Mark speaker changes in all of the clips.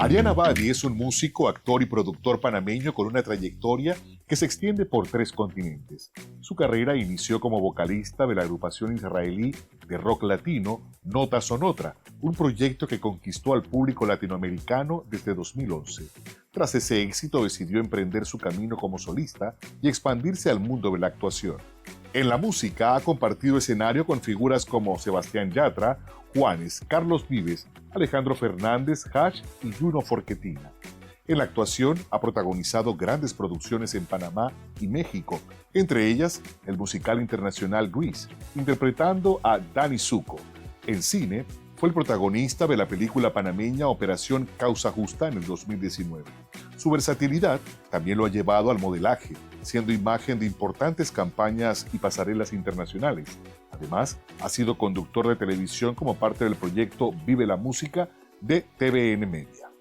Speaker 1: Arián Abadi es un músico, actor y productor panameño con una trayectoria que se extiende por 3 continentes. Su carrera inició como vocalista de la agrupación israelí de rock latino Nota Son Otra, un proyecto que conquistó al público latinoamericano desde 2011. Tras ese éxito decidió emprender su camino como solista y expandirse al mundo de la actuación. En la música ha compartido escenario con figuras como Sebastián Yatra, Juanes, Carlos Vives, Alejandro Fernández, Hash y Juno Forquetina. En la actuación ha protagonizado grandes producciones en Panamá y México, entre ellas el musical internacional Grease, interpretando a Danny Zuko. En cine, fue el protagonista de la película panameña Operación Causa Justa en el 2019. Su versatilidad también lo ha llevado al modelaje, siendo imagen de importantes campañas y pasarelas internacionales. Además, ha sido conductor de televisión como parte del proyecto Vive la Música de TVN Media.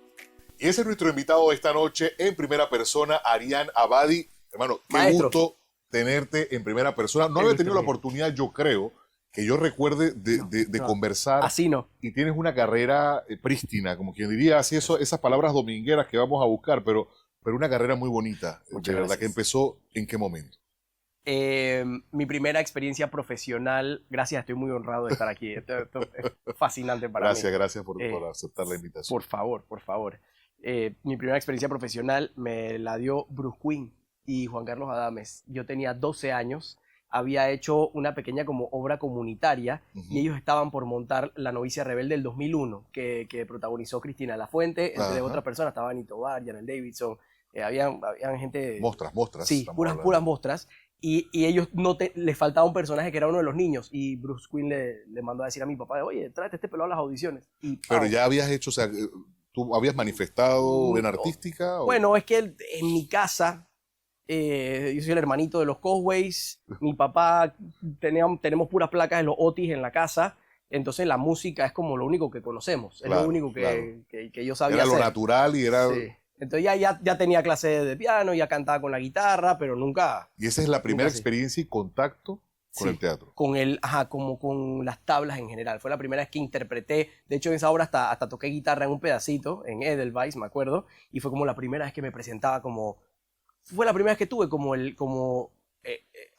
Speaker 1: Y ese es nuestro invitado esta noche en primera persona, Arián Abadi. Hermano, qué
Speaker 2: Maestro.
Speaker 1: gusto tenerte en primera persona. No había tenido la oportunidad, yo creo, que yo recuerde de conversar.
Speaker 2: Así no.
Speaker 1: Y tienes una carrera prístina, como quien diría, así esas palabras domingueras que vamos a buscar, pero una carrera muy bonita.
Speaker 2: Muchas
Speaker 1: de verdad
Speaker 2: gracias.
Speaker 1: que empezó, ¿en qué momento?
Speaker 2: Mi primera experiencia profesional, gracias, estoy muy honrado de estar aquí. Esto es fascinante para mí.
Speaker 1: Gracias por aceptar la invitación.
Speaker 2: Por favor, por favor. Mi primera experiencia profesional me la dio Bruce Quinn y Juan Carlos Adames. Yo tenía 12 años, había hecho una pequeña como obra comunitaria y ellos estaban por montar La Novicia Rebelde del 2001, que protagonizó Cristina Lafuente, entre otras personas, estaba Anito Bar, Janel Davidson, habían gente...
Speaker 1: Mostras.
Speaker 2: Sí, puras mostras. Y ellos les faltaba un personaje que era uno de los niños. Y Bruce Quinn le mandó a decir a mi papá, oye, tráete este pelado a las audiciones. Y,
Speaker 1: pero ya habías hecho, o sea, ¿tú habías manifestado en artística? ¿O?
Speaker 2: Bueno, es que en mi casa, yo soy el hermanito de los Cosways. Mi papá, tenemos puras placas de los Otis en la casa. Entonces la música es como lo único que conocemos. Es lo único que yo sabía hacer.
Speaker 1: Era lo natural y era...
Speaker 2: Sí. Entonces ya tenía clase de piano, ya cantaba con la guitarra, pero nunca...
Speaker 1: Y esa es la primera experiencia y contacto con el teatro.
Speaker 2: Como con las tablas en general. Fue la primera vez que interpreté. De hecho, en esa obra hasta toqué guitarra en un pedacito, en Edelweiss, me acuerdo. Y fue como la primera vez que me presentaba como... Fue la primera vez que tuve como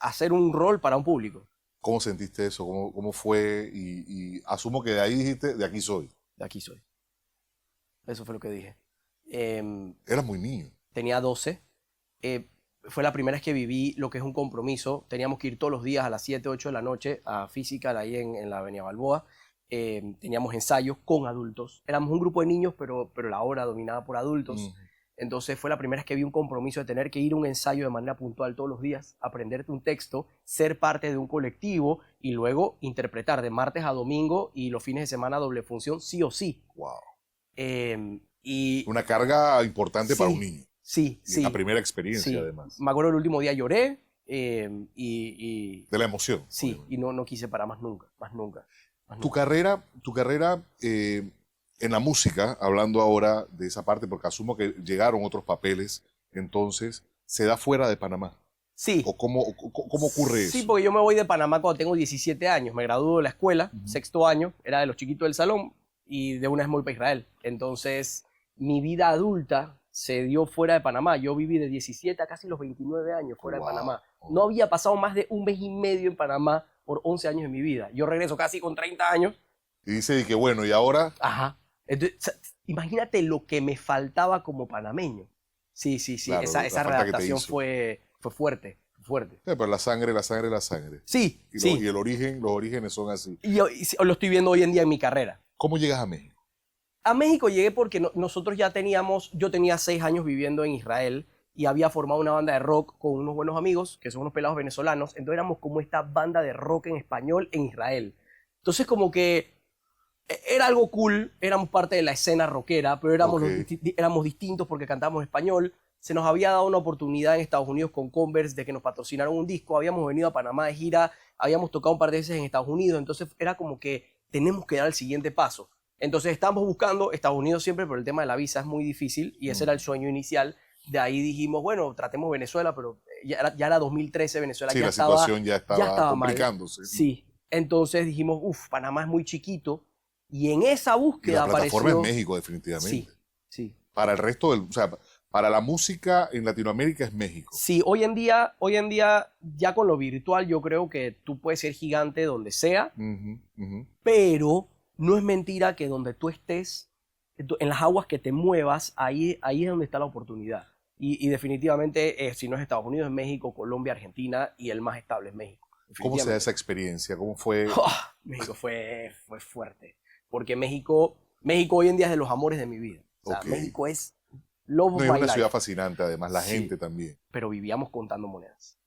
Speaker 2: hacer un rol para un público.
Speaker 1: ¿Cómo sentiste eso? ¿Cómo fue? Y asumo que de ahí dijiste, de aquí soy.
Speaker 2: De aquí soy. Eso fue lo que dije.
Speaker 1: Eras muy niño.
Speaker 2: Tenía 12. Fue la primera vez que viví lo que es un compromiso. Teníamos que ir todos los días a las 7, 8 de la noche a Physical, ahí en la Avenida Balboa. Teníamos ensayos con adultos. Éramos un grupo de niños, pero la obra dominada por adultos. Entonces fue la primera vez que vi un compromiso de tener que ir a un ensayo de manera puntual todos los días, aprenderte un texto, ser parte de un colectivo y luego interpretar de martes a domingo y los fines de semana doble función sí o sí.
Speaker 1: Wow.
Speaker 2: Y
Speaker 1: una carga importante para un niño.
Speaker 2: Sí.
Speaker 1: La primera experiencia, además.
Speaker 2: Me acuerdo el último día lloré de
Speaker 1: la emoción.
Speaker 2: Sí,
Speaker 1: obviamente.
Speaker 2: y no quise parar más nunca.
Speaker 1: Tu carrera en la música, hablando ahora de esa parte, porque asumo que llegaron otros papeles, entonces, ¿se da fuera de Panamá?
Speaker 2: Sí.
Speaker 1: ¿O cómo ocurre eso?
Speaker 2: Sí, porque yo me voy de Panamá cuando tengo 17 años. Me gradúo de la escuela, sexto año, era de los chiquitos del salón, y de una vez me voy para Israel. Entonces, mi vida adulta se dio fuera de Panamá. Yo viví de 17 a casi los 29 años fuera de Panamá. No había pasado más de un mes y medio en Panamá por 11 años de mi vida. Yo regreso casi con 30 años.
Speaker 1: Y dice que bueno, ¿y ahora?
Speaker 2: Ajá. Entonces, imagínate lo que me faltaba como panameño. Sí. Claro, esa readaptación fue fuerte.
Speaker 1: Pero la sangre.
Speaker 2: Sí,
Speaker 1: Y los orígenes son así.
Speaker 2: Y lo estoy viendo hoy en día en mi carrera.
Speaker 1: ¿Cómo llegas a México?
Speaker 2: A México llegué porque nosotros yo tenía 6 años viviendo en Israel y había formado una banda de rock con unos buenos amigos, que son unos pelados venezolanos. Entonces éramos como esta banda de rock en español en Israel. Entonces como que era algo cool, éramos parte de la escena rockera, pero éramos distintos porque cantábamos español. Se nos había dado una oportunidad en Estados Unidos con Converse de que nos patrocinaron un disco. Habíamos venido a Panamá de gira, habíamos tocado un par de veces en Estados Unidos. Entonces era como que tenemos que dar el siguiente paso. Entonces estábamos buscando Estados Unidos siempre, pero el tema de la visa es muy difícil y ese era el sueño inicial. De ahí dijimos, bueno, tratemos Venezuela, pero ya era 2013, Venezuela ya estaba...
Speaker 1: Sí, la situación ya estaba complicándose.
Speaker 2: Mal. Sí, entonces dijimos, Panamá es muy chiquito y en esa búsqueda
Speaker 1: apareció... La plataforma
Speaker 2: apareció...
Speaker 1: en México, definitivamente.
Speaker 2: sí.
Speaker 1: Para el resto del, o sea, para la música en Latinoamérica es México.
Speaker 2: Sí, hoy en día, ya con lo virtual, yo creo que tú puedes ser gigante donde sea,
Speaker 1: Ujú, ujú.
Speaker 2: pero no es mentira que donde tú estés, en las aguas que te muevas, ahí es donde está la oportunidad. Y definitivamente, si no es Estados Unidos, es México, Colombia, Argentina, y el más estable es México.
Speaker 1: ¿Cómo se da
Speaker 2: Definitivamente.
Speaker 1: esa experiencia? ¿Cómo fue?
Speaker 2: México fue fuerte, porque México hoy en día es de los amores de mi vida. O sea,
Speaker 1: Ok.
Speaker 2: México es love
Speaker 1: No,
Speaker 2: of
Speaker 1: es
Speaker 2: my
Speaker 1: una
Speaker 2: life.
Speaker 1: ciudad fascinante, además, la
Speaker 2: Sí.
Speaker 1: gente también.
Speaker 2: Pero vivíamos contando monedas.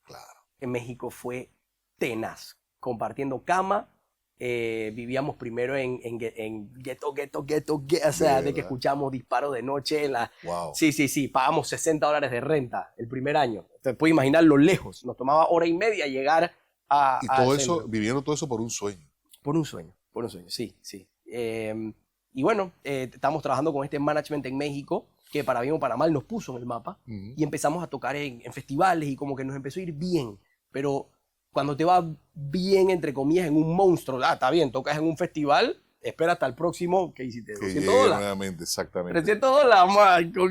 Speaker 1: Claro.
Speaker 2: En México fue tenaz, compartiendo cama. Vivíamos primero en gueto, o sea, de que
Speaker 1: ¿Verdad?
Speaker 2: escuchamos disparos de noche en la...
Speaker 1: Wow.
Speaker 2: Sí, pagamos $60 de renta el primer año. Te puedes imaginar lo lejos. Nos tomaba hora y media llegar
Speaker 1: Y
Speaker 2: al
Speaker 1: todo eso,
Speaker 2: centro.
Speaker 1: viviendo todo eso por un sueño.
Speaker 2: Por un sueño, sí, sí. Y bueno, estamos trabajando con este management en México, que para bien o para mal nos puso en el mapa,
Speaker 1: Ujú.
Speaker 2: y empezamos a tocar en festivales y como que nos empezó a ir bien, pero cuando te va bien, entre comillas, en un monstruo, está bien, tocas en un festival, espera hasta el próximo, ¿qué hiciste?
Speaker 1: Que
Speaker 2: 200
Speaker 1: llegue
Speaker 2: dólares.
Speaker 1: nuevamente, exactamente.
Speaker 2: 300 dólares, Marco.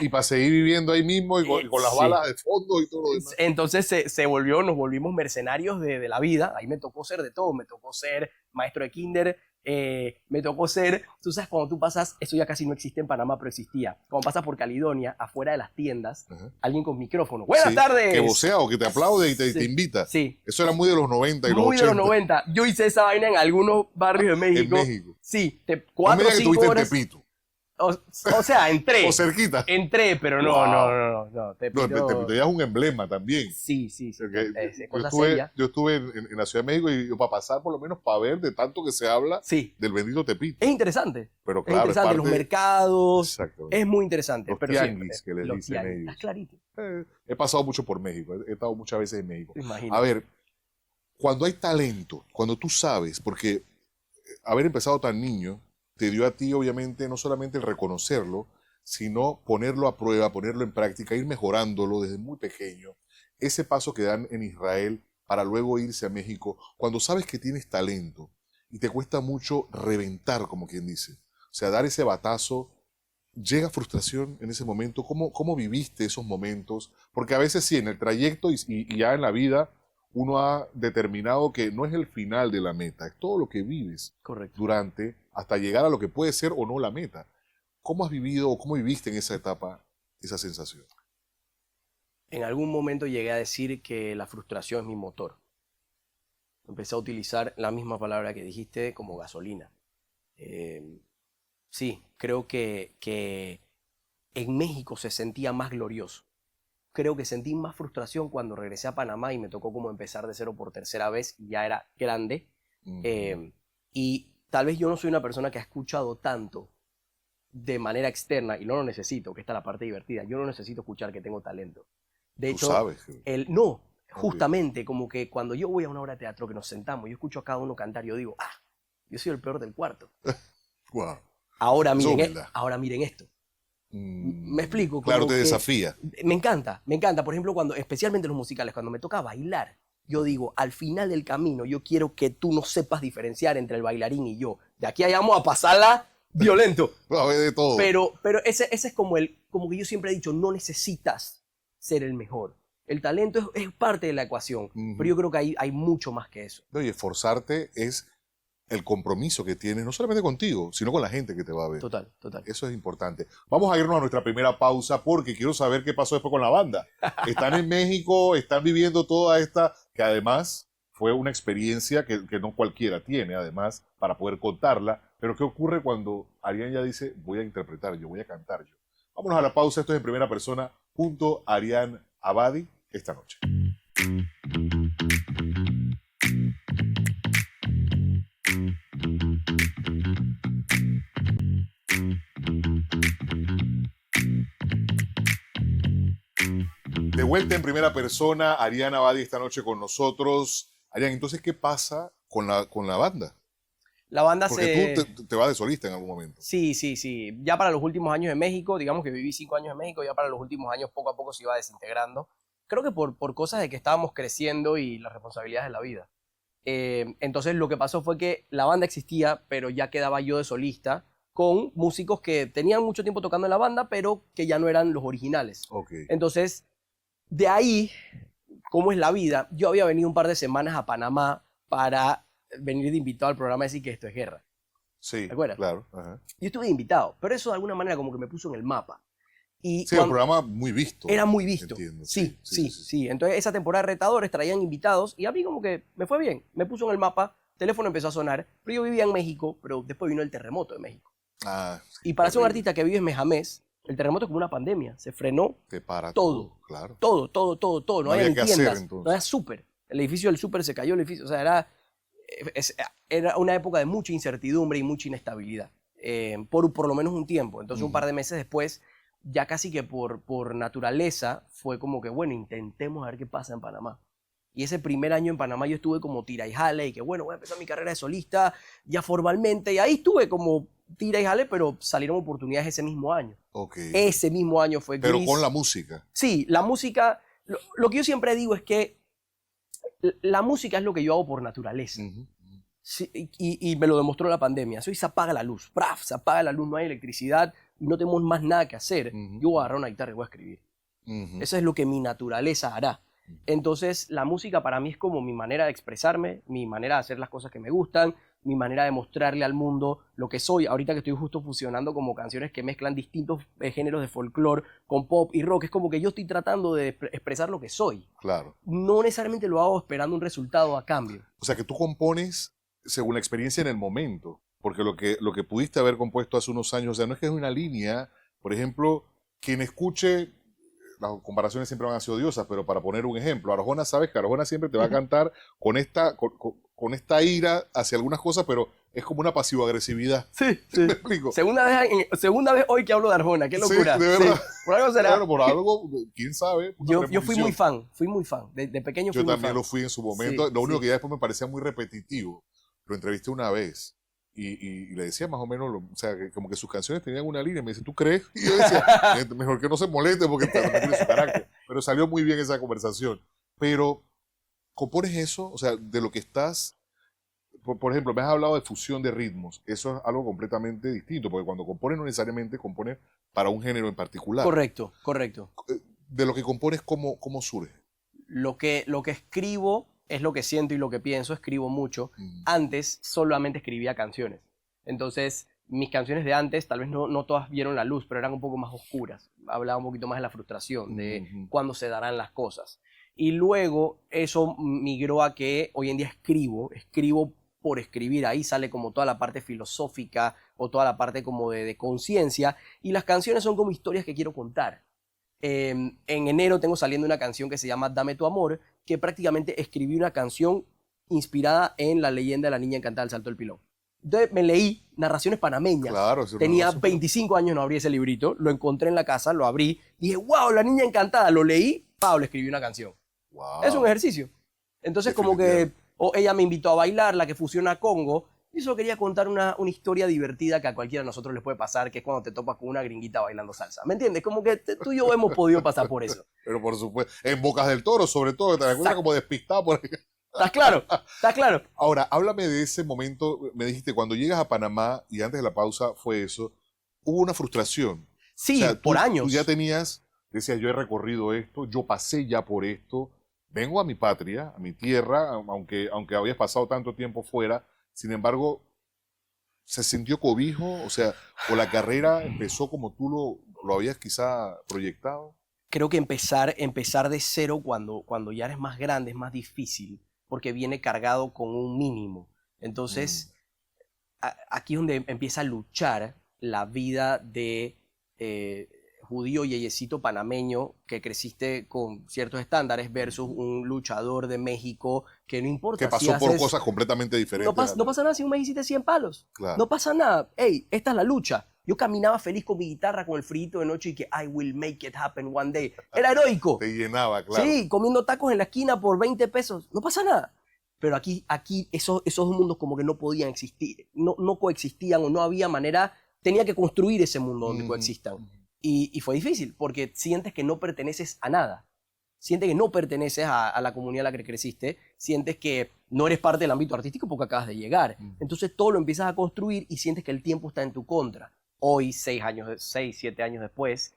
Speaker 1: Y para seguir viviendo ahí mismo y con las
Speaker 2: Sí.
Speaker 1: balas de fondo y todo lo demás.
Speaker 2: Entonces nos volvimos mercenarios de la vida. Ahí me tocó ser de todo. Me tocó ser maestro de kinder. Me tocó ser, tú sabes, cuando tú pasas, eso ya casi no existe en Panamá, pero existía. Cuando pasas por Caledonia, afuera de las tiendas,
Speaker 1: Ajá.
Speaker 2: alguien con micrófono. Buenas
Speaker 1: Sí,
Speaker 2: tardes.
Speaker 1: que vocea o que te aplaude y te
Speaker 2: Sí.
Speaker 1: invita.
Speaker 2: Sí.
Speaker 1: Eso era muy de los 90 y los
Speaker 2: Muy
Speaker 1: 80.
Speaker 2: de los 90. Yo hice esa vaina en algunos barrios de México.
Speaker 1: En México.
Speaker 2: Sí,
Speaker 1: No me
Speaker 2: 4 o
Speaker 1: digas que
Speaker 2: 5
Speaker 1: estuviste
Speaker 2: horas.
Speaker 1: en Tepito.
Speaker 2: O sea, entré.
Speaker 1: O cerquita.
Speaker 2: Entré, pero no,
Speaker 1: Wow.
Speaker 2: no.
Speaker 1: No,
Speaker 2: Tepito.
Speaker 1: Tepito ya es un emblema también.
Speaker 2: Sí.
Speaker 1: Porque
Speaker 2: Es cosa
Speaker 1: estuve,
Speaker 2: seria.
Speaker 1: yo estuve en la Ciudad de México y yo para pasar por lo menos para ver de tanto que se habla
Speaker 2: Sí.
Speaker 1: del bendito Tepito.
Speaker 2: Es interesante.
Speaker 1: Pero
Speaker 2: Es
Speaker 1: claro,
Speaker 2: interesante,
Speaker 1: es
Speaker 2: los
Speaker 1: parte...
Speaker 2: mercados.
Speaker 1: Exactamente.
Speaker 2: Es muy interesante.
Speaker 1: Los
Speaker 2: pero
Speaker 1: tianguis
Speaker 2: siempre,
Speaker 1: que les
Speaker 2: los
Speaker 1: dicen
Speaker 2: tianguis.
Speaker 1: ellos.
Speaker 2: Estás clarito.
Speaker 1: He pasado mucho por México, he estado muchas veces en México.
Speaker 2: Imagino.
Speaker 1: A ver, cuando hay talento, cuando tú sabes, porque haber empezado tan niño te dio a ti obviamente no solamente el reconocerlo, sino ponerlo a prueba, ponerlo en práctica, ir mejorándolo desde muy pequeño. Ese paso que dan en Israel para luego irse a México, cuando sabes que tienes talento y te cuesta mucho reventar, como quien dice. O sea, dar ese batazo, llega frustración en ese momento. ¿Cómo viviste esos momentos? Porque a veces sí, en el trayecto y ya en la vida, uno ha determinado que no es el final de la meta, es todo lo que vives
Speaker 2: Correcto.
Speaker 1: durante hasta llegar a lo que puede ser o no la meta. ¿Cómo has vivido o cómo viviste en esa etapa esa sensación?
Speaker 2: En algún momento llegué a decir que la frustración es mi motor. Empecé a utilizar la misma palabra que dijiste como gasolina. Sí, creo que en México se sentía más glorioso. Creo que sentí más frustración cuando regresé a Panamá y me tocó como empezar de cero por tercera vez y ya era grande. Y tal vez yo no soy una persona que ha escuchado tanto de manera externa y no lo necesito, que esta es la parte divertida. Yo no necesito escuchar que tengo talento. De
Speaker 1: Tú
Speaker 2: hecho,
Speaker 1: sabes.
Speaker 2: no, justamente como que cuando yo voy a una obra de teatro que nos sentamos, yo escucho a cada uno cantar, yo digo, yo soy el peor del cuarto.
Speaker 1: Wow.
Speaker 2: Ahora
Speaker 1: Eso es
Speaker 2: miren,
Speaker 1: humildad.
Speaker 2: ahora miren esto. Me explico.
Speaker 1: Claro,
Speaker 2: como
Speaker 1: te
Speaker 2: que
Speaker 1: desafía.
Speaker 2: Me encanta, me encanta. Por ejemplo, especialmente los musicales, cuando me toca bailar, yo digo, al final del camino, yo quiero que tú no sepas diferenciar entre el bailarín y yo. De aquí allá vamos a pasarla violento.
Speaker 1: Va a haber de todo.
Speaker 2: Pero ese es como que yo siempre he dicho, no necesitas ser el mejor. El talento es parte de la ecuación, pero yo creo que hay mucho más que eso.
Speaker 1: No, y esforzarte es el compromiso que tienes, no solamente contigo, sino con la gente que te va a ver.
Speaker 2: Total.
Speaker 1: Eso es importante. Vamos a irnos a nuestra primera pausa porque quiero saber qué pasó después con la banda. Están en México, están viviendo toda esta, que además fue una experiencia que no cualquiera tiene, además, para poder contarla. Pero ¿qué ocurre cuando Arián ya dice, voy a interpretar yo, voy a cantar yo? Vámonos a la pausa, esto es En Primera Persona, junto a Arián Abadi, esta noche. De vuelta en Primera Persona, Arián Abadi esta noche con nosotros. Arián, entonces, ¿qué pasa con la banda?
Speaker 2: La banda
Speaker 1: Porque tú te vas de solista en algún momento.
Speaker 2: Sí. Ya para los últimos años en México, digamos que viví 5 años en México, ya para los últimos años poco a poco se iba desintegrando. Creo que por cosas de que estábamos creciendo y las responsabilidades de la vida. Entonces lo que pasó fue que la banda existía, pero ya quedaba yo de solista con músicos que tenían mucho tiempo tocando en la banda, pero que ya no eran los originales.
Speaker 1: Ok.
Speaker 2: Entonces, de ahí, cómo es la vida, yo había venido un par de semanas a Panamá para venir de invitado al programa Decir que esto es guerra.
Speaker 1: Sí,
Speaker 2: ¿Te acuerdas?
Speaker 1: claro. Ajá.
Speaker 2: Yo estuve de invitado, pero eso de alguna manera como que me puso en el mapa. Y
Speaker 1: Sí, un programa muy visto.
Speaker 2: era muy visto.
Speaker 1: Entiendo.
Speaker 2: Sí. Entonces, esa temporada de retadores traían invitados y a mí como que me fue bien. Me puso en el mapa, teléfono empezó a sonar, pero yo vivía en México, pero después vino el terremoto de México.
Speaker 1: Ah, sí,
Speaker 2: Y para ser un
Speaker 1: terrible.
Speaker 2: artista que vive en Mejamés, el terremoto es como una pandemia. Se frenó
Speaker 1: Te para
Speaker 2: todo.
Speaker 1: claro.
Speaker 2: todo. No
Speaker 1: No
Speaker 2: había
Speaker 1: había
Speaker 2: ni
Speaker 1: qué hacer,
Speaker 2: tiendas,
Speaker 1: entonces.
Speaker 2: no había súper. El edificio del súper se cayó, el edificio, o sea, era una época de mucha incertidumbre y mucha inestabilidad, por lo menos un tiempo. Entonces, un par de meses después, ya casi que por naturaleza, fue como que, bueno, intentemos a ver qué pasa en Panamá. Y ese primer año en Panamá yo estuve como tira y jale, y que bueno, voy a empezar mi carrera de solista ya formalmente, y ahí estuve como tira y jale, pero salieron oportunidades ese mismo año.
Speaker 1: Ok.
Speaker 2: Ese mismo año fue
Speaker 1: Pero
Speaker 2: gris.
Speaker 1: con la música.
Speaker 2: Sí, la música, lo que yo siempre digo es que la música es lo que yo hago por naturaleza.
Speaker 1: Ujú.
Speaker 2: Sí, y me lo demostró la pandemia. Eso y se apaga la luz. ¡Praf! Se apaga la luz, no hay electricidad y no tenemos más nada que hacer.
Speaker 1: Ujú.
Speaker 2: Yo voy a agarrar una guitarra y voy a escribir.
Speaker 1: Ujú.
Speaker 2: Eso es lo que mi naturaleza hará. Entonces, la música para mí es como mi manera de expresarme, mi manera de hacer las cosas que me gustan, mi manera de mostrarle al mundo lo que soy. Ahorita que estoy justo fusionando como canciones que mezclan distintos géneros de folclore con pop y rock, es como que yo estoy tratando de expresar lo que soy.
Speaker 1: Claro.
Speaker 2: No necesariamente lo hago esperando un resultado a cambio.
Speaker 1: O sea, que tú compones según la experiencia en el momento, porque lo que pudiste haber compuesto hace unos años, o sea, no es que es una línea, por ejemplo, quien escuche, las comparaciones siempre van a ser odiosas, pero para poner un ejemplo, Arjona, sabes que Arjona siempre te va a cantar con esta ira hacia algunas cosas, pero es como una pasivo-agresividad.
Speaker 2: Sí,
Speaker 1: ¿Me explico?
Speaker 2: Segunda vez hoy que hablo de Arjona, qué
Speaker 1: Sí,
Speaker 2: locura.
Speaker 1: de verdad.
Speaker 2: Sí, por algo será.
Speaker 1: Claro, por algo, quién sabe. Una
Speaker 2: Yo fui
Speaker 1: premonición.
Speaker 2: muy fan. De pequeño fui
Speaker 1: Yo
Speaker 2: muy
Speaker 1: también
Speaker 2: fan.
Speaker 1: lo fui en su momento.
Speaker 2: Sí,
Speaker 1: Lo único
Speaker 2: sí.
Speaker 1: que ya después me parecía muy repetitivo. Lo entrevisté una vez y le decía más o menos, o sea, que como que sus canciones tenían una línea. Me dice, ¿tú crees? Y yo decía, mejor que no se moleste porque también tiene su carácter. Pero salió muy bien esa conversación. Pero, ¿compones eso? O sea, de lo que estás... Por ejemplo, me has hablado de fusión de ritmos. Eso es algo completamente distinto, porque cuando compones no necesariamente compones para un género en particular.
Speaker 2: Correcto.
Speaker 1: De lo que compones, ¿cómo surge?
Speaker 2: Lo que escribo es lo que siento y lo que pienso. Escribo mucho.
Speaker 1: Mm.
Speaker 2: Antes solamente escribía canciones. Entonces, mis canciones de antes, tal vez no todas vieron la luz, pero eran un poco más oscuras. Hablaba un poquito más de la frustración, de
Speaker 1: Ujú.
Speaker 2: cuándo se darán las cosas. Y luego eso migró a que hoy en día escribo por escribir. Ahí sale como toda la parte filosófica o toda la parte como de conciencia. Y las canciones son como historias que quiero contar. En enero tengo saliendo una canción que se llama Dame tu amor, que prácticamente escribí una canción inspirada en la leyenda de la niña encantada del Salto del Pilón. Entonces me leí narraciones panameñas.
Speaker 1: Claro, es una
Speaker 2: Tenía
Speaker 1: narración.
Speaker 2: 25 años, no abrí ese librito, lo encontré en la casa, lo abrí, dije, wow, la niña encantada, lo leí, le escribí una canción.
Speaker 1: Wow.
Speaker 2: Es un ejercicio. Entonces como que
Speaker 1: Definitivamente.
Speaker 2: ella me invitó a bailar, la que fusiona Congo, y eso quería contar una historia divertida que a cualquiera de nosotros les puede pasar, que es cuando te topas con una gringuita bailando salsa. ¿Me entiendes? Como que tú y yo hemos podido pasar por eso.
Speaker 1: Pero por supuesto, en Bocas del Toro, sobre todo, te encuentras como despistado por ahí.
Speaker 2: ¿Estás claro? ¿Estás claro?
Speaker 1: Ahora, háblame de ese momento. Me dijiste, cuando llegas a Panamá, y antes de la pausa fue eso, hubo una frustración.
Speaker 2: Sí,
Speaker 1: O sea,
Speaker 2: por
Speaker 1: tú
Speaker 2: años.
Speaker 1: ya tenías, decías, yo he recorrido esto, yo pasé ya por esto, vengo a mi patria, a mi tierra, aunque habías pasado tanto tiempo fuera, sin embargo, ¿se sintió cobijo? O sea, o la carrera empezó como tú lo habías quizá proyectado.
Speaker 2: Creo que empezar de cero cuando ya eres más grande es más difícil, porque viene cargado con un mínimo. Entonces, aquí es donde empieza a luchar la vida de judío yeyecito panameño que creciste con ciertos estándares versus un luchador de México que no importa
Speaker 1: Que pasó
Speaker 2: si
Speaker 1: por
Speaker 2: haces...
Speaker 1: cosas completamente diferentes.
Speaker 2: No pasa nada si un mes hiciste 100 palos.
Speaker 1: Claro.
Speaker 2: No pasa nada. Ey, esta es la lucha. Yo caminaba feliz con mi guitarra, con el frito de noche y que I will make it happen one day. Era heroico.
Speaker 1: Te llenaba, claro.
Speaker 2: Sí, comiendo tacos en la esquina por 20 pesos. No pasa nada. Pero aquí esos dos mundos como que no podían existir. No coexistían o no había manera. Tenía que construir ese mundo donde coexistan. Y fue difícil porque sientes que no perteneces a nada. sientes que no perteneces a la comunidad a la que creciste, sientes que no eres parte del ámbito artístico porque acabas de llegar. Entonces todo lo empiezas a construir y sientes que el tiempo está en tu contra. Hoy, 7 años después,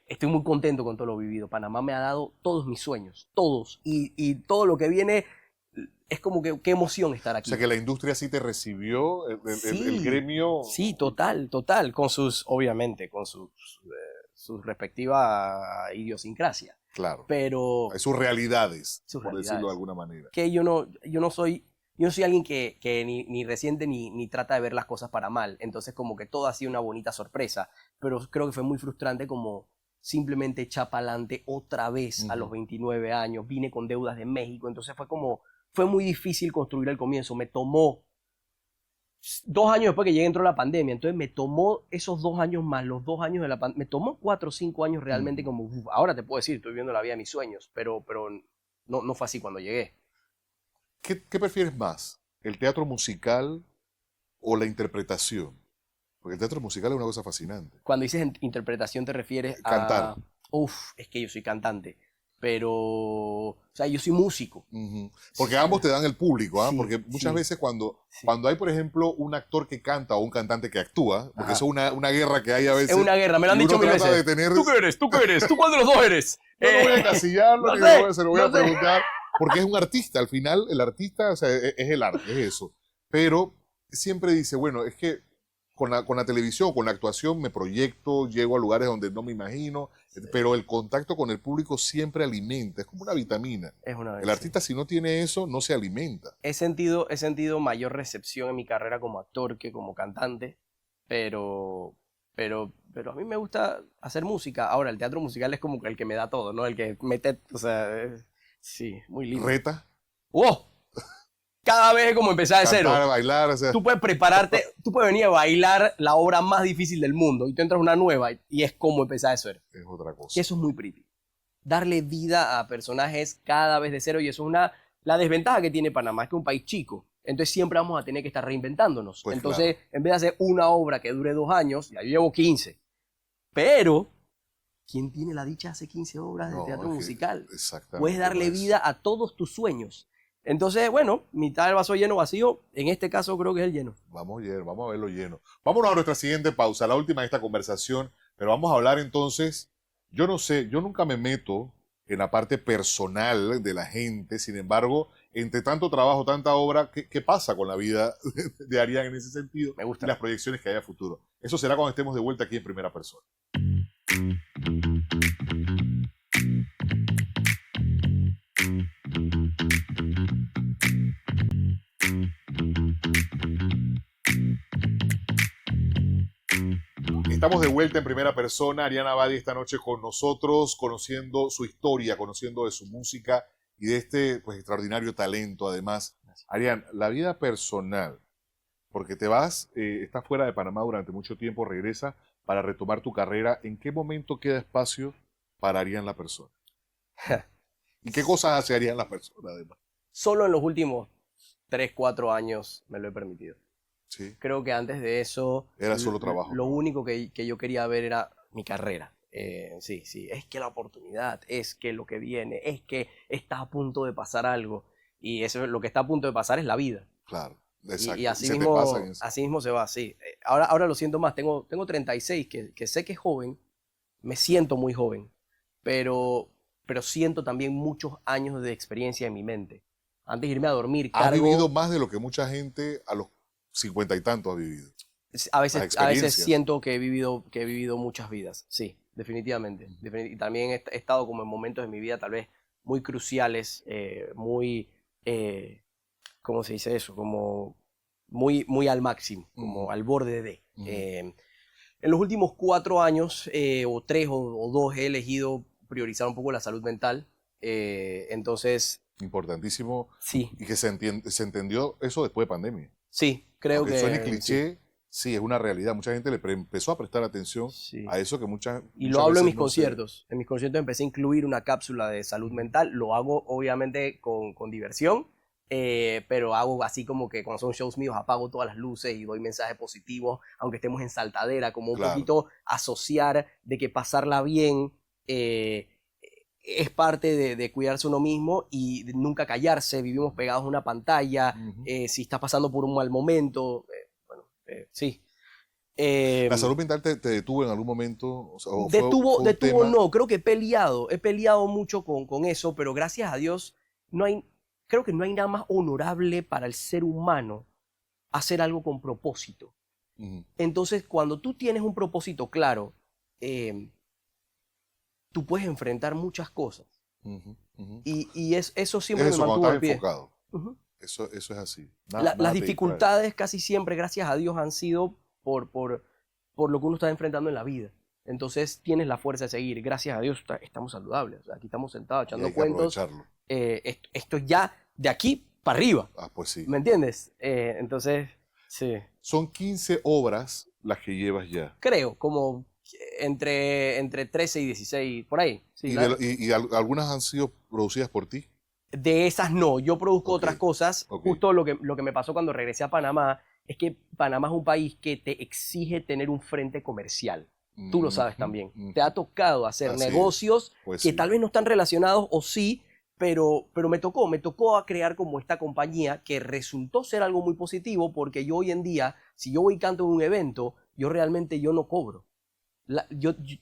Speaker 2: estoy muy contento con todo lo vivido. Panamá me ha dado todos mis sueños, todos. Y todo lo que viene es como que qué emoción estar aquí.
Speaker 1: O sea, que la industria sí te recibió,
Speaker 2: Sí,
Speaker 1: el gremio.
Speaker 2: Sí, total, con obviamente, con sus respectivas idiosincrasias.
Speaker 1: Claro.
Speaker 2: Pero
Speaker 1: Sus realidades,
Speaker 2: sus
Speaker 1: por
Speaker 2: realidades.
Speaker 1: decirlo de alguna manera.
Speaker 2: Que yo no soy alguien que ni resiente ni trata de ver las cosas para mal. Entonces como que todo ha sido una bonita sorpresa. Pero creo que fue muy frustrante como simplemente echar para adelante otra vez a los 29 años. Vine con deudas de México. Entonces fue muy difícil construir el comienzo. Me tomó 2 años después que llegué entró la pandemia. Entonces me tomó esos 2 años más los 2 años de la pandemia. Me tomó 4 o 5 años realmente como, ahora te puedo decir, estoy viviendo la vida de mis sueños. Pero no fue así cuando llegué.
Speaker 1: ¿Qué prefieres más? ¿El teatro musical o la interpretación? Porque el teatro musical es una cosa fascinante.
Speaker 2: Cuando dices interpretación te refieres a...
Speaker 1: Cantar.
Speaker 2: Es que yo soy cantante, pero... O sea, yo soy músico.
Speaker 1: Porque ambos te dan el público, ¿ah?
Speaker 2: Sí,
Speaker 1: Porque muchas
Speaker 2: sí,
Speaker 1: veces cuando
Speaker 2: sí.
Speaker 1: hay, por ejemplo, un actor que canta o un cantante que actúa, porque eso es una guerra que hay a veces.
Speaker 2: Es una guerra, me lo han
Speaker 1: y uno
Speaker 2: dicho mil
Speaker 1: trata
Speaker 2: veces.
Speaker 1: de tener-
Speaker 2: ¿Tú qué eres? ¿Tú qué eres? ¿Tú cuál de los dos eres?
Speaker 1: No voy a encasillarlo,
Speaker 2: no
Speaker 1: ni
Speaker 2: sé,
Speaker 1: se lo voy a
Speaker 2: no sé.
Speaker 1: preguntar, porque es un artista. Al final, el artista, o sea, es el arte, es eso. Pero siempre dice, bueno, es que con la televisión, con la actuación me proyecto, llego a lugares donde no me imagino, pero el contacto con el público siempre alimenta, es como una vitamina.
Speaker 2: Es una vez,
Speaker 1: El artista, si no tiene eso, no se alimenta.
Speaker 2: He sentido mayor recepción en mi carrera como actor que como cantante, pero a mí me gusta hacer música. Ahora, el teatro musical es como el que me da todo, ¿no? El que mete, o sea, sí, muy lindo.
Speaker 1: Reta,
Speaker 2: ¡Wow! Cada vez es como empezar de cero.
Speaker 1: cantar, bailar, o sea,
Speaker 2: Tú puedes prepararte, tú puedes venir a bailar la obra más difícil del mundo y tú entras a una nueva y es como empezar de cero.
Speaker 1: es otra cosa.
Speaker 2: Que eso es muy pretty. Darle vida a personajes cada vez de cero y eso es la desventaja que tiene Panamá, es que es un país chico. Entonces siempre vamos a tener que estar reinventándonos.
Speaker 1: Pues
Speaker 2: Entonces, en vez de hacer una obra que dure 2 años, ya yo llevo 15. Pero, ¿quién tiene la dicha de hacer 15 obras de
Speaker 1: No,
Speaker 2: teatro
Speaker 1: es que
Speaker 2: musical?
Speaker 1: exactamente,
Speaker 2: Puedes darle
Speaker 1: no es-
Speaker 2: vida a todos tus sueños. Entonces, bueno, mitad del vaso lleno, vacío. En este caso creo que es el lleno.
Speaker 1: Vamos a verlo lleno. Vámonos a nuestra siguiente pausa, la última de esta conversación, pero vamos a hablar entonces, yo no sé, yo nunca me meto en la parte personal de la gente, sin embargo, entre tanto trabajo, tanta obra, ¿qué pasa con la vida de Arián en ese sentido?
Speaker 2: Me gusta.
Speaker 1: Y las proyecciones que hay a futuro. Eso será cuando estemos de vuelta aquí en Primera Persona. Estamos de vuelta en Primera Persona. Ariana Abadi esta noche con nosotros, conociendo su historia, conociendo de su música y de este pues, extraordinario talento. Además, Arián, la vida personal, porque te vas, estás fuera de Panamá durante mucho tiempo, regresa para retomar tu carrera. ¿En qué momento queda espacio para Arián la persona? ¿Y qué cosas hace Arián la persona, además?
Speaker 2: Solo en los últimos 3, 4 años me lo he permitido.
Speaker 1: Sí.
Speaker 2: Creo que antes de eso...
Speaker 1: Era solo trabajo.
Speaker 2: Lo único que yo quería ver era mi carrera. Sí, es que la oportunidad, es que lo que viene, es que está a punto de pasar algo. Y eso, lo que está a punto de pasar es la vida.
Speaker 1: Claro, exacto.
Speaker 2: Y así,
Speaker 1: se te
Speaker 2: mismo,
Speaker 1: pasa en eso.
Speaker 2: así mismo se va, sí. Ahora lo siento más, tengo 36, que sé que es joven, me siento muy joven, pero siento también muchos años de experiencia en mi mente. Antes de irme a dormir,
Speaker 1: Has
Speaker 2: cargo...
Speaker 1: vivido más de lo que mucha gente a los 50 y tantos ha vivido.
Speaker 2: A
Speaker 1: Las
Speaker 2: veces
Speaker 1: experiencias.
Speaker 2: siento que he vivido muchas vidas, sí, definitivamente. Y también he estado como en momentos de mi vida tal vez muy cruciales, muy, ¿cómo se dice eso? Como muy al máximo, como al borde de. En los últimos 4 años, o 3 o 2, he elegido priorizar un poco la salud mental. Entonces,
Speaker 1: Importantísimo.
Speaker 2: sí,
Speaker 1: Y que se entendió eso después de pandemia.
Speaker 2: sí, creo
Speaker 1: Aunque
Speaker 2: que...
Speaker 1: suene cliché, sí, es una realidad. Mucha gente empezó a prestar atención
Speaker 2: Sí.
Speaker 1: a eso que
Speaker 2: Y
Speaker 1: muchas
Speaker 2: lo hablo en
Speaker 1: veces
Speaker 2: mis
Speaker 1: no se-
Speaker 2: conciertos. En mis conciertos empecé a incluir una cápsula de salud mental. Lo hago obviamente con diversión, pero hago así como que cuando son shows míos apago todas las luces y doy mensajes positivos, aunque estemos en saltadera, como un
Speaker 1: Claro.
Speaker 2: poquito asociar de que pasarla bien es parte de cuidarse uno mismo y de nunca callarse. Vivimos pegados a una pantalla. Si estás pasando por un mal momento, sí.
Speaker 1: ¿La salud mental te detuvo en algún momento? O sea, ¿o fue un
Speaker 2: Detuvo
Speaker 1: tema?
Speaker 2: no, creo que he peleado mucho con eso, pero gracias a Dios creo que no hay nada más honorable para el ser humano hacer algo con propósito.
Speaker 1: Ujú.
Speaker 2: Entonces, cuando tú tienes un propósito claro, tú puedes enfrentar muchas cosas.
Speaker 1: Ujú, ujú.
Speaker 2: Y eso siempre
Speaker 1: Es
Speaker 2: me
Speaker 1: eso, cuando
Speaker 2: mantuvo de
Speaker 1: estás
Speaker 2: pie.
Speaker 1: enfocado.
Speaker 2: Ujú.
Speaker 1: Eso es así.
Speaker 2: Las
Speaker 1: Nada te distrae.
Speaker 2: dificultades casi siempre, gracias a Dios, han sido por lo que uno está enfrentando en la vida. Entonces tienes la fuerza de seguir. Gracias a Dios estamos saludables. O sea, aquí estamos sentados
Speaker 1: Y
Speaker 2: echando
Speaker 1: hay que
Speaker 2: cuentos.
Speaker 1: aprovecharlo.
Speaker 2: Esto ya de aquí para arriba.
Speaker 1: Ah, pues sí.
Speaker 2: ¿Me entiendes? Entonces, sí.
Speaker 1: Son 15 obras las que llevas ya.
Speaker 2: Creo, como entre 13 y 16, por ahí. Sí,
Speaker 1: Y algunas han sido producidas por ti.
Speaker 2: de esas no, yo produzco
Speaker 1: Ok,
Speaker 2: otras cosas.
Speaker 1: ok.
Speaker 2: Justo lo que me pasó cuando regresé a Panamá es que Panamá es un país que te exige tener un frente comercial. Tú lo sabes
Speaker 1: Ujú,
Speaker 2: también.
Speaker 1: ujú.
Speaker 2: Te ha tocado hacer
Speaker 1: Así es.
Speaker 2: negocios
Speaker 1: Pues
Speaker 2: que
Speaker 1: sí.
Speaker 2: tal vez no están relacionados o sí, pero me tocó a crear como esta compañía que resultó ser algo muy positivo porque yo hoy en día, si yo voy y canto en un evento, yo no cobro.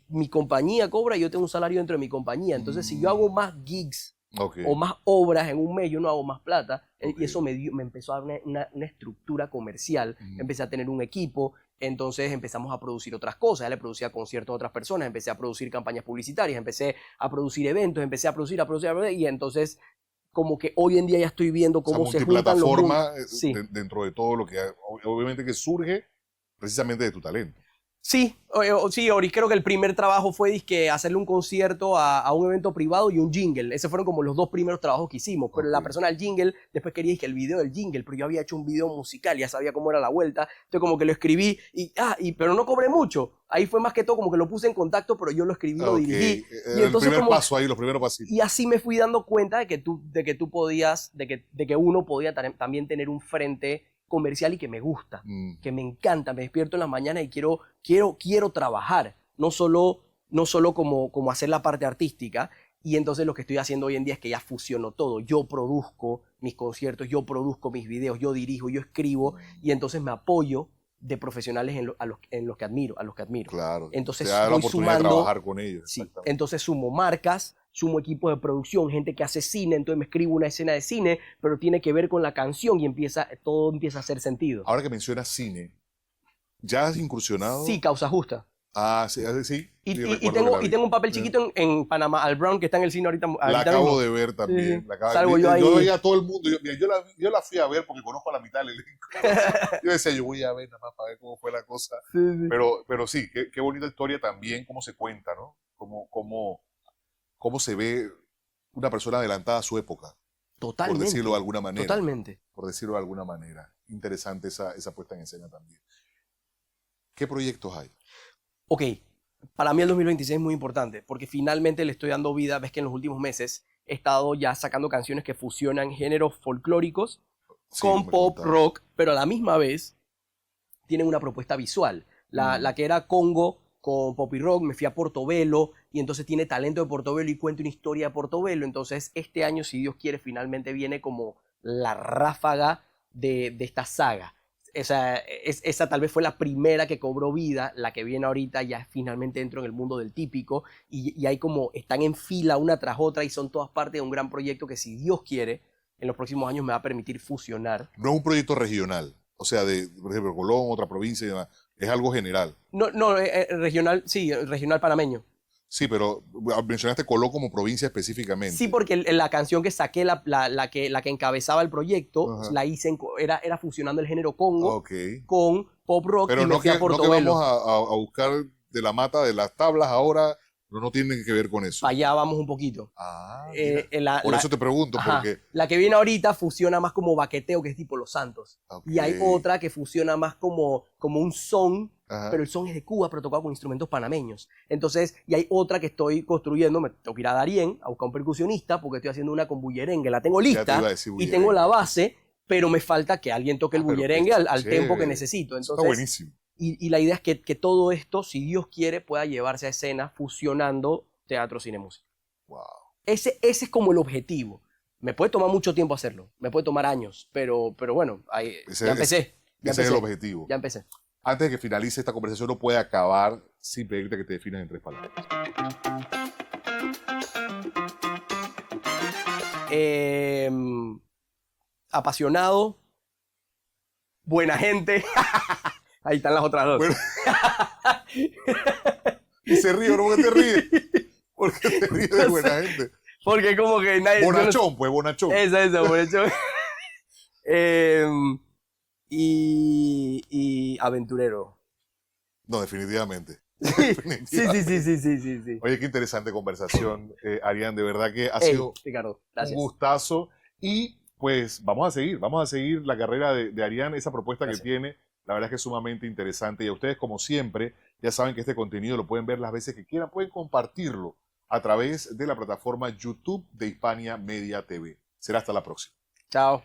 Speaker 2: Mi compañía cobra y yo tengo un salario dentro de mi compañía. Entonces, si yo hago más gigs
Speaker 1: Ok.
Speaker 2: o más obras en un mes, yo no hago más plata.
Speaker 1: Ok.
Speaker 2: Y eso me empezó a dar una estructura comercial.
Speaker 1: Ujú.
Speaker 2: Empecé a tener un equipo. Entonces empezamos a producir otras cosas. Ya le producía conciertos a otras personas. Empecé a producir campañas publicitarias. Empecé a producir eventos. Empecé a producir. Y entonces, como que hoy en día ya estoy viendo
Speaker 1: O sea,
Speaker 2: cómo se juntan los
Speaker 1: multiplataforma
Speaker 2: mundos. Sí.
Speaker 1: dentro de todo lo que obviamente que surge precisamente de tu talento.
Speaker 2: Sí, sí, Ori, creo que el primer trabajo fue dizque, hacerle un concierto a un evento privado y un jingle. Esos fueron como los dos primeros trabajos que hicimos. Pero la
Speaker 1: Ok.
Speaker 2: persona del jingle después quería dizque, el video del jingle, pero yo había hecho un video musical, ya sabía cómo era la vuelta. Entonces como que lo escribí, pero no cobré mucho. Ahí fue más que todo como que lo puse en contacto, pero yo lo escribí, lo
Speaker 1: Ok.
Speaker 2: dirigí. Y
Speaker 1: El
Speaker 2: entonces
Speaker 1: primer
Speaker 2: como,
Speaker 1: paso ahí, los primeros pasitos.
Speaker 2: y así me fui dando cuenta de que tú podías, de que uno podía también tener un frente comercial y que me gusta, que me encanta, me despierto en las mañanas y quiero trabajar, no solo como hacer la parte artística. Y entonces lo que estoy haciendo hoy en día es que ya fusiono todo. Yo produzco mis conciertos, yo produzco mis videos, yo dirijo, yo escribo y entonces me apoyo de profesionales en los que admiro.
Speaker 1: Claro.
Speaker 2: Entonces
Speaker 1: te da la
Speaker 2: voy
Speaker 1: oportunidad de
Speaker 2: sumando,
Speaker 1: trabajar con ellos.
Speaker 2: sí,
Speaker 1: Exactamente.
Speaker 2: entonces sumo marcas, sumo equipos de producción, gente que hace cine, entonces me escribo una escena de cine, pero tiene que ver con la canción y todo empieza a hacer sentido.
Speaker 1: Ahora que mencionas cine, ¿ya has
Speaker 2: Sí,
Speaker 1: incursionado?
Speaker 2: Causa Justa.
Speaker 1: Sí, sí.
Speaker 2: Y,
Speaker 1: Sí,
Speaker 2: y- y
Speaker 1: recuerdo que
Speaker 2: tengo,
Speaker 1: la
Speaker 2: y
Speaker 1: vi.
Speaker 2: tengo un papel chiquito en Panamá, al Brown, que está en el cine ahorita.
Speaker 1: La
Speaker 2: ahorita
Speaker 1: acabo
Speaker 2: mismo.
Speaker 1: de ver también.
Speaker 2: Sí,
Speaker 1: La
Speaker 2: salgo yo ahí.
Speaker 1: Yo veía a todo el mundo. Mira, yo la fui a ver porque conozco a la mitad del elenco. Yo decía, yo voy a ver nada más para ver cómo fue la cosa.
Speaker 2: Sí, sí.
Speaker 1: Pero sí, qué bonita historia también, cómo se cuenta, ¿no? Cómo se ve una persona adelantada a su época, por
Speaker 2: Totalmente.
Speaker 1: decirlo de alguna manera.
Speaker 2: Totalmente.
Speaker 1: Por decirlo de alguna manera. Interesante esa puesta en escena también. ¿Qué proyectos hay?
Speaker 2: Ok, para mí el 2026 es muy importante porque finalmente le estoy dando vida. Ves que en los últimos meses he estado ya sacando canciones que fusionan géneros folclóricos
Speaker 1: Sí,
Speaker 2: con
Speaker 1: me
Speaker 2: pop,
Speaker 1: contabas.
Speaker 2: rock, pero a la misma vez tienen una propuesta visual. La que era Congo con pop y rock, me fui a Portobelo y entonces tiene talento de Portobelo y cuenta una historia de Portobelo. Entonces este año, si Dios quiere, finalmente viene como la ráfaga de esta saga. Esa tal vez fue la primera que cobró vida, la que viene ahorita ya finalmente dentro en el mundo del típico y hay como están en fila una tras otra y son todas parte de un gran proyecto que si Dios quiere en los próximos años me va a permitir fusionar.
Speaker 1: No es un proyecto regional, o sea, por ejemplo, Colón, otra provincia y demás. Es algo general.
Speaker 2: No, regional, sí, regional panameño.
Speaker 1: Sí, pero mencionaste Colón como provincia específicamente.
Speaker 2: Sí, porque la canción que saqué, la que encabezaba el proyecto,
Speaker 1: Ajá.
Speaker 2: la hice, era fusionando el género Congo
Speaker 1: Ok.
Speaker 2: con pop rock
Speaker 1: Pero
Speaker 2: y me
Speaker 1: no
Speaker 2: fui a
Speaker 1: que
Speaker 2: Portobelo.
Speaker 1: vamos a buscar de la mata de las tablas ahora, no tiene que ver con eso.
Speaker 2: Para allá vamos un poquito.
Speaker 1: Mira. Por eso te pregunto,
Speaker 2: Ajá,
Speaker 1: porque...
Speaker 2: la que viene ahorita fusiona más como baqueteo, que es tipo Los Santos.
Speaker 1: Ok.
Speaker 2: Y hay otra que fusiona más como un son,
Speaker 1: Ajá.
Speaker 2: pero el son es de Cuba, pero tocado con instrumentos panameños. Entonces, y hay otra que estoy construyendo, me tengo que ir a Darién a buscar un percusionista, porque estoy haciendo una con bullerengue, la tengo
Speaker 1: Ya te
Speaker 2: lista
Speaker 1: iba a decir
Speaker 2: y tengo
Speaker 1: bullerengue.
Speaker 2: la base, pero me falta que alguien toque el
Speaker 1: pero
Speaker 2: bullerengue
Speaker 1: qué
Speaker 2: al tempo que
Speaker 1: chévere.
Speaker 2: necesito.
Speaker 1: Eso
Speaker 2: Entonces,
Speaker 1: está buenísimo.
Speaker 2: y la idea es que todo esto, si Dios quiere, pueda llevarse a escena fusionando teatro, cine, música.
Speaker 1: Wow.
Speaker 2: ese es como el objetivo. Me puede tomar mucho tiempo hacerlo, me puede tomar años, pero bueno, ya empecé.
Speaker 1: Ese es el objetivo.
Speaker 2: Ya empecé.
Speaker 1: Antes de que finalice esta conversación, no puede acabar sin pedirte que te definas en 3 palabras.
Speaker 2: Apasionado, buena gente. Ahí están las otras dos.
Speaker 1: Bueno. Y se ríe, ¿no? ¿Por qué te ríes? ¿Por qué te ríes de buena gente?
Speaker 2: Porque como que nadie...
Speaker 1: Bonachón, pues, bonachón.
Speaker 2: Eso, bonachón. Y aventurero.
Speaker 1: No, definitivamente.
Speaker 2: Sí.
Speaker 1: Oye, qué interesante conversación, Arián. De verdad que ha sido
Speaker 2: Ricardo, gracias.
Speaker 1: un gustazo. Y pues vamos a seguir la carrera de Arián, esa propuesta
Speaker 2: Gracias.
Speaker 1: que tiene. La verdad es que es sumamente interesante. Y a ustedes, como siempre, ya saben que este contenido lo pueden ver las veces que quieran. Pueden compartirlo a través de la plataforma YouTube de Hispania Media TV. Será hasta la próxima.
Speaker 2: Chao.